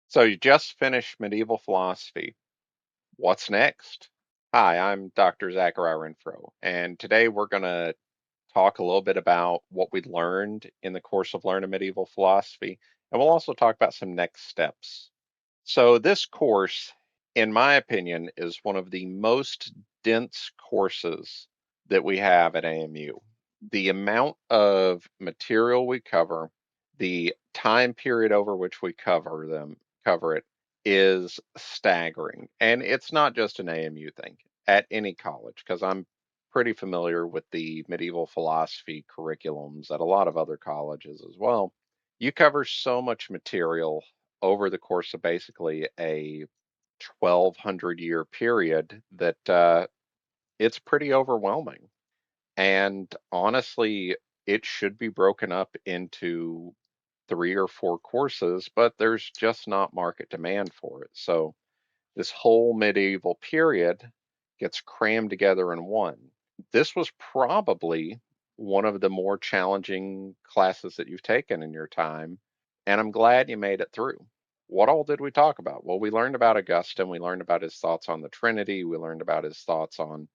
So you just finished medieval philosophy. What's next? Hi, I'm Dr. Zachariah Renfro, and today we're going to talk a little bit about what we learned in the course of learning medieval philosophy, and we'll also talk about some next steps. So this course, in my opinion, is one of the most dense courses that we have at AMU. The amount of material we cover, the time period over which we cover it is staggering. And it's not just an AMU thing, at any college, because I'm pretty familiar with the medieval philosophy curriculums at a lot of other colleges as well. You cover so much material over the course of basically a 1200-year period that it's pretty overwhelming. And honestly, it should be broken up into 3 or 4 courses, but there's just not market demand for it. So this whole medieval period gets crammed together in one. This was probably one of the more challenging classes that you've taken in your time, and I'm glad you made it through. What all did we talk about? Well, we learned about Augustine, we learned about his thoughts on the Trinity, we learned about his thoughts on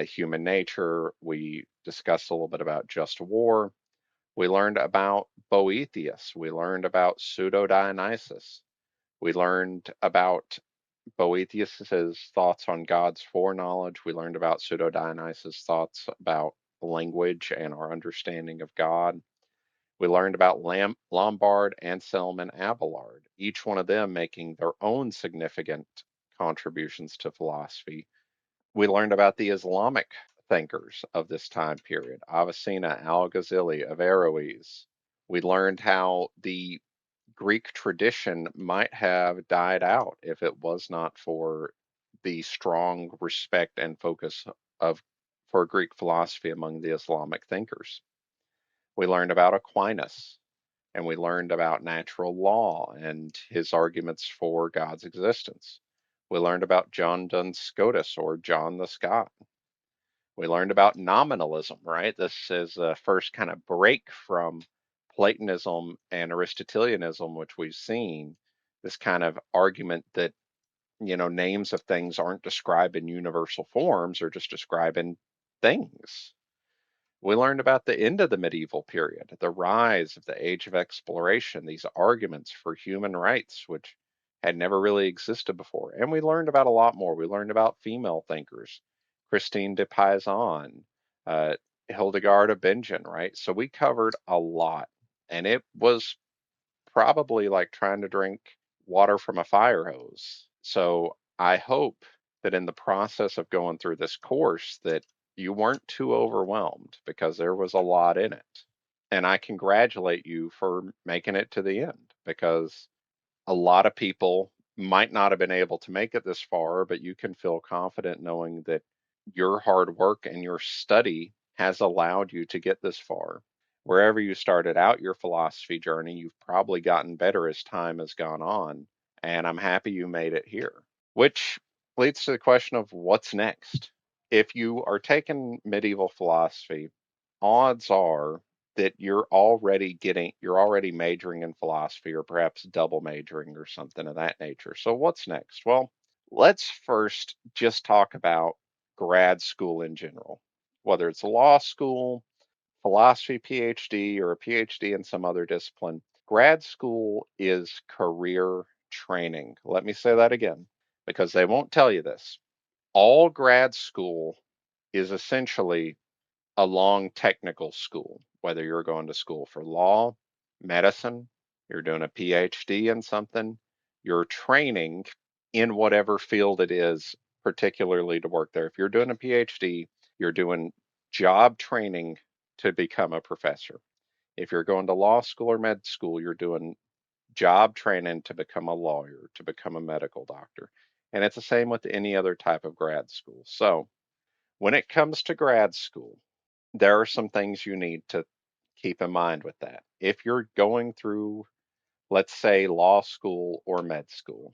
human nature, we discussed a little bit about just war, we learned about Boethius, we learned about Pseudo Dionysus, we learned about Boethius's thoughts on God's foreknowledge. We learned about Pseudo Dionysus' thoughts about language and our understanding of God. We learned about Lombard, Anselm, and Abelard, each one of them making their own significant contributions to philosophy. We learned about the Islamic thinkers of this time period, Avicenna, Al-Ghazali, Averroes. We learned how the Greek tradition might have died out if it was not for the strong respect and focus of for Greek philosophy among the Islamic thinkers. We learned about Aquinas, and we learned about natural law and his arguments for God's existence. We learned about John Duns Scotus, or John the Scot. We learned about nominalism, right? This is the first kind of break from Platonism and Aristotelianism, which we've seen. This kind of argument that, names of things aren't describing universal forms, or just describing things. We learned about the end of the medieval period, the rise of the age of exploration, these arguments for human rights, which had never really existed before. And we learned about a lot more. We learned about female thinkers, Christine de Pizan, uh, Hildegard of Bingen, right? So we covered a lot. And it was probably like trying to drink water from a fire hose. So I hope that in the process of going through this course that you weren't too overwhelmed because there was a lot in it. And I congratulate you for making it to the end because a lot of people might not have been able to make it this far, but you can feel confident knowing that your hard work and your study has allowed you to get this far. Wherever you started out your philosophy journey, you've probably gotten better as time has gone on, and I'm happy you made it here. Which leads to the question of what's next. If you are taking medieval philosophy, odds are that you're already majoring in philosophy or perhaps double majoring or something of that nature. So what's next? Well, let's first just talk about grad school in general. Whether it's a law school, philosophy PhD, or a PhD in some other discipline, grad school is career training. Let me say that again because they won't tell you this. All grad school is essentially a long technical school, whether you're going to school for law, medicine, you're doing a PhD in something, you're training in whatever field it is, particularly to work there. If you're doing a PhD, you're doing job training to become a professor. If you're going to law school or med school, you're doing job training to become a lawyer, to become a medical doctor. And it's the same with any other type of grad school. So when it comes to grad school, there are some things you need to keep in mind with that. If you're going through, let's say, law school or med school,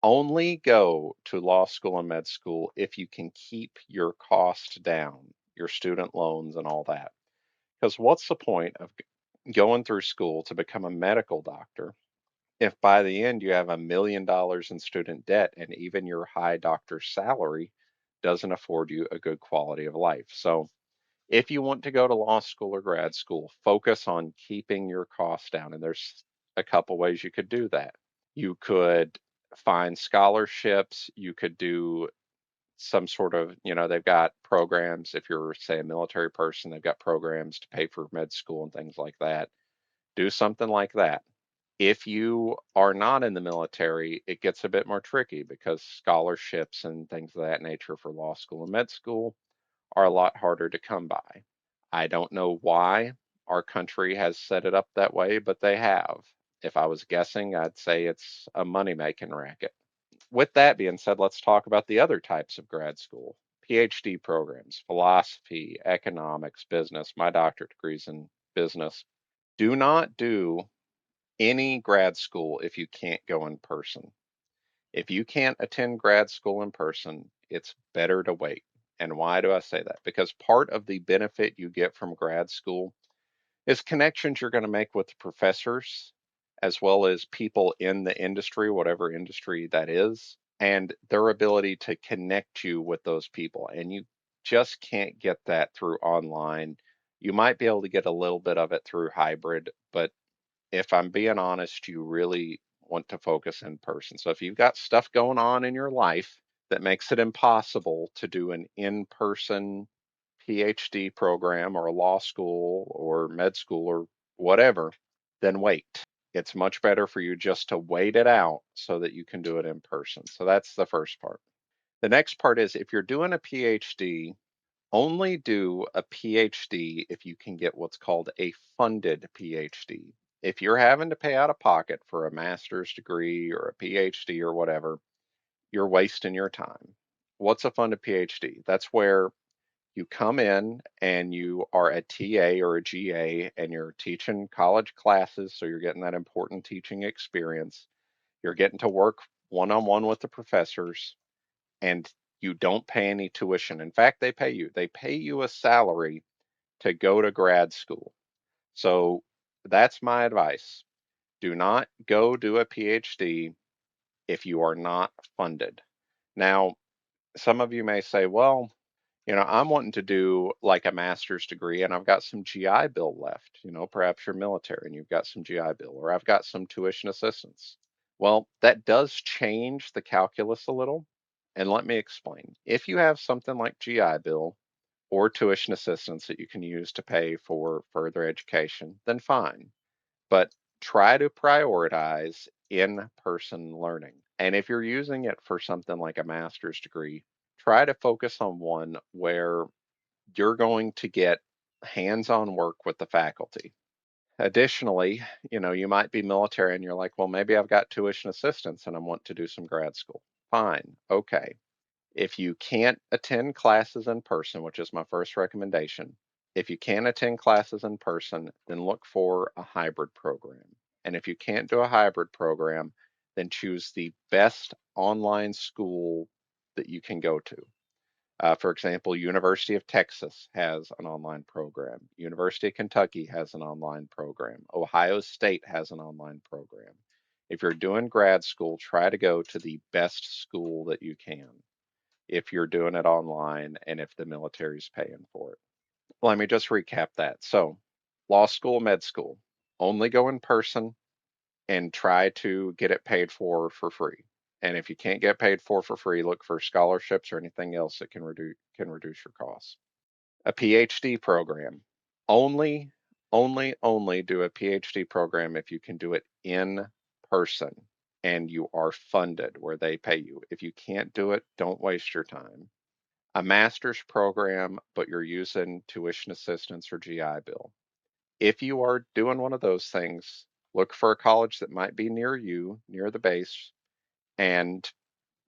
only go to law school and med school if you can keep your cost down, your student loans and all that. Because what's the point of going through school to become a medical doctor If by the end you have $1 million in student debt and even your high doctor's salary doesn't afford you a good quality of life. So, if you want to go to law school or grad school, focus on keeping your costs down. And there's a couple ways you could do that. You could find scholarships. You could do some sort of, they've got programs. If you're, say, a military person, they've got programs to pay for med school and things like that. Do something like that. If you are not in the military, it gets a bit more tricky because scholarships and things of that nature for law school and med school are a lot harder to come by. I don't know why our country has set it up that way, but they have. If I was guessing, I'd say it's a money-making racket. With that being said, let's talk about the other types of grad school. PhD programs, philosophy, economics, business. My doctorate degree's in business. Do not do any grad school if you can't go in person. If you can't attend grad school in person, it's better to wait. And why do I say that? Because part of the benefit you get from grad school is connections you're going to make with professors as well as people in the industry, whatever industry that is, and their ability to connect you with those people. And you just can't get that through online. You might be able to get a little bit of it through hybrid, but if I'm being honest, you really want to focus in person. So if you've got stuff going on in your life that makes it impossible to do an in person PhD program or a law school or med school or whatever, then wait. It's much better for you just to wait it out so that you can do it in person. So that's the first part. The next part is if you're doing a PhD, only do a PhD if you can get what's called a funded PhD. If you're having to pay out of pocket for a master's degree or a PhD or whatever, you're wasting your time. What's a funded PhD? That's where you come in and you are a TA or a GA and you're teaching college classes, so you're getting that important teaching experience. You're getting to work one on one with the professors and you don't pay any tuition. In fact, they pay you. They pay you a salary to go to grad school. So that's my advice. Do not go do a PhD if you are not funded. Now, some of you may say, well, I'm wanting to do like a master's degree and I've got some GI Bill left. Perhaps you're military and you've got some GI Bill, or I've got some tuition assistance. Well, that does change the calculus a little. And let me explain. If you have something like GI Bill or tuition assistance that you can use to pay for further education, then fine. But try to prioritize in person learning. And if you're using it for something like a master's degree, try to focus on one where you're going to get hands on work with the faculty. Additionally, you might be military and you're like, well, maybe I've got tuition assistance and I want to do some grad school. Fine. Okay. If you can't attend classes in person, which is my first recommendation, if you can't attend classes in person, then look for a hybrid program. And if you can't do a hybrid program, then choose the best online school that you can go to. For example, University of Texas has an online program. University of Kentucky has an online program. Ohio State has an online program. If you're doing grad school, try to go to the best school that you can if you're doing it online and if the military's paying for it. Let me just recap that. So, law school, med school, only go in person and try to get it paid for free. And if you can't get paid for free, look for scholarships or anything else that can reduce your costs. A PhD program. Only only do a PhD program if you can do it in person and you are funded where they pay you. If you can't do it, don't waste your time. A master's program, but you're using tuition assistance or GI Bill. If you are doing one of those things, look for a college that might be near you, near the base, and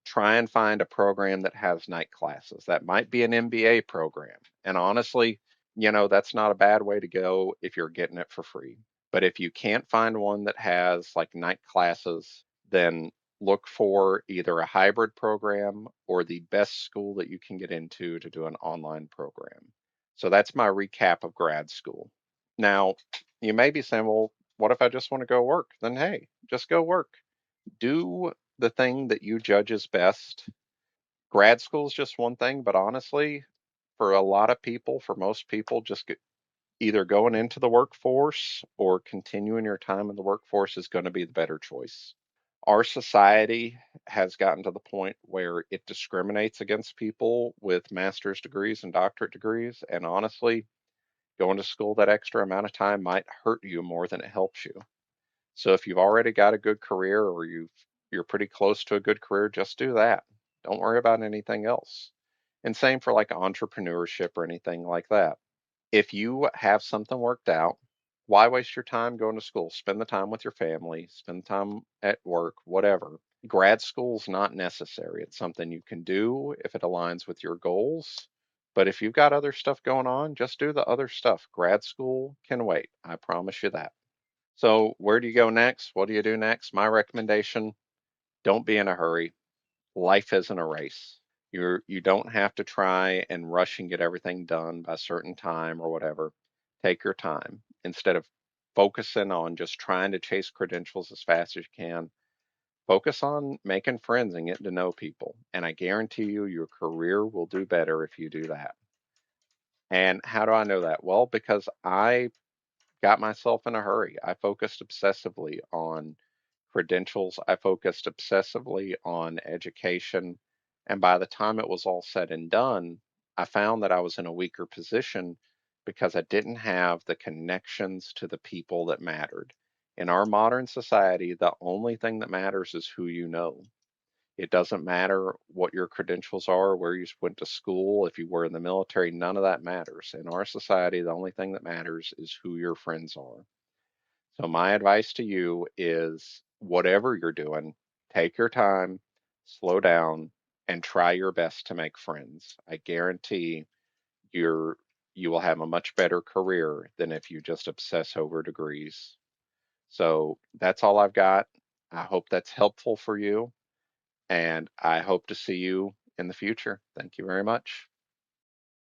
try and find a program that has night classes. That might be an MBA program. And honestly, that's not a bad way to go if you're getting it for free. But if you can't find one that has like night classes, then look for either a hybrid program or the best school that you can get into to do an online program. So that's my recap of grad school. Now, you may be saying, well, what if I just want to go work? Then hey, just go work. Do the thing that you judge is best. Grad school is just one thing, but honestly, for a lot of people, for most people, either going into the workforce or continuing your time in the workforce is going to be the better choice. Our society has gotten to the point where it discriminates against people with master's degrees and doctorate degrees. And honestly, going to school that extra amount of time might hurt you more than it helps you. So if you've already got a good career or you're pretty close to a good career, just do that. Don't worry about anything else. And same for like entrepreneurship or anything like that. If you have something worked out, why waste your time going to school? Spend the time with your family, spend time at work, whatever. Grad school's not necessary. It's something you can do if it aligns with your goals. But if you've got other stuff going on, just do the other stuff. Grad school can wait. I promise you that. So, where do you go next? What do you do next? My recommendation, don't be in a hurry. Life isn't a race. You don't have to try and rush and get everything done by a certain time or whatever. Take your time. Instead of focusing on just trying to chase credentials as fast as you can, focus on making friends and getting to know people. And I guarantee you, your career will do better if you do that. And how do I know that? Well, because I got myself in a hurry. I focused obsessively on credentials. I focused obsessively on education. And by the time it was all said and done, I found that I was in a weaker position because I didn't have the connections to the people that mattered. In our modern society, the only thing that matters is who you know. It doesn't matter what your credentials are, where you went to school, if you were in the military, none of that matters. In our society, the only thing that matters is who your friends are. So, my advice to you is whatever you're doing, take your time, slow down, and try your best to make friends. I guarantee you're you will have a much better career than if you just obsess over degrees. So, that's all I've got. I hope that's helpful for you, and I hope to see you in the future. Thank you very much.